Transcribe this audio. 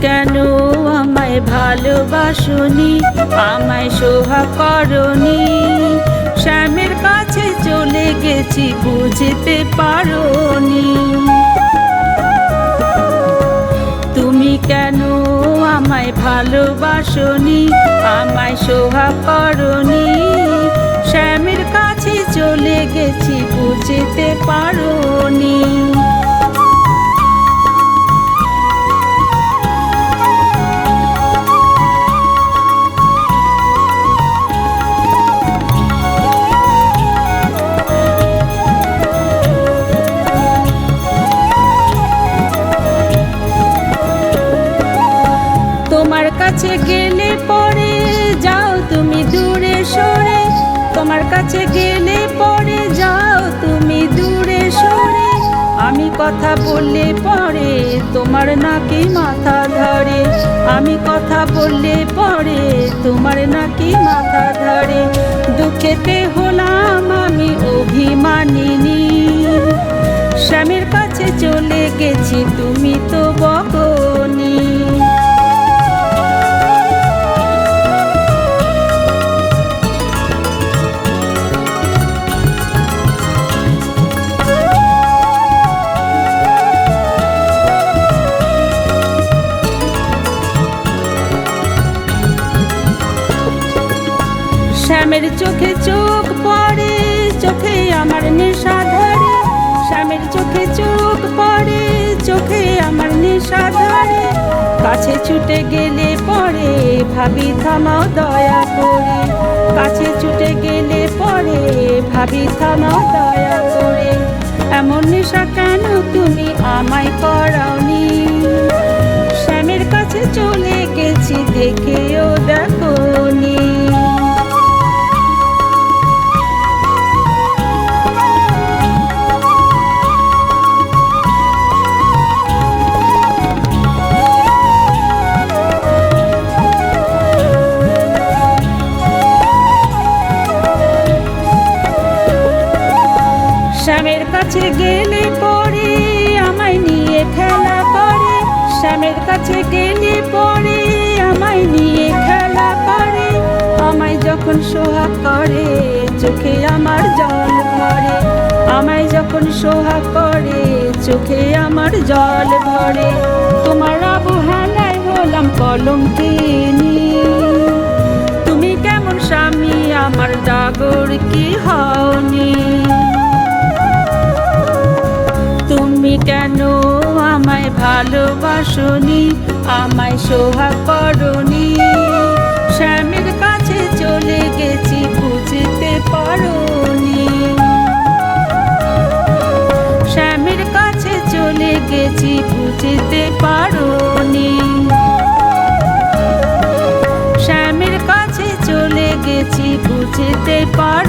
কেন আমায় ভালোবাসনি, আমায় সোহাগ করনি। শ্যামের কাছে চলে গেছি বুঝতে পারোনি। তুমি কেন আমায় ভালোবাসনি, আমায় সোহাগ করনি। শ্যামের কাছে চলে গেছি বুঝতে পারোনি। তোমার কাছে গেলে পরে যাও তুমি দূরে সরে, তোমার কাছে গেলে পরে যাও তুমি দূরে সরে। আমি কথা বললে পরে তোমার নাকি মাথা ধরে, আমি কথা বললে পরে তোমার নাকি মাথা ধরে। দুঃখেতে হলাম আমি অভিমানিনী, স্বামীর কাছে চলে গেছি তুমি তো বকনি। শ্যামের চোখে চোখ পড়ে, চোখে আমার নেশা ধরে। শ্যামের চোখে চোখ পড়ে, চোখে আমার নেশা ধরে। কাছে ছুটে গেলে পরে ভাবি থামাও দয়া করে, কাছে ছুটে গেলে পরে ভাবি থামাও দয়া করে। এমন নেশা কেন তুমি আমায় করাওনি, শ্যামের কাছে চলে গেছি দেখেও দেখোনি। শ্যামের কাছে গেলে পরে আমায় নিয়ে খেলা করে, শ্যামের কাছে গেলে পরে আমায় নিয়ে খেলা করে। আমায় যখন সোহাগ করে চোখে আমার জল ভরে, আমায় যখন সোহাগ করে চোখে আমার জল ভরে। তোমার অবহেলায় হলাম কলঙ্কিনী, তুমি কেমন স্বামী আমার ডাগর কি হওনি। তুমি কেন আমায় ভালোবাসনি, আমায় সোহাগ করনি। স্বামীর কাছে চলে গেছি বুঝতে পারোনি, স্বামীর কাছে চলে গেছি বুঝতে পারোনি, স্বামীর কাছে চলে গেছি বুঝতে পারোনি।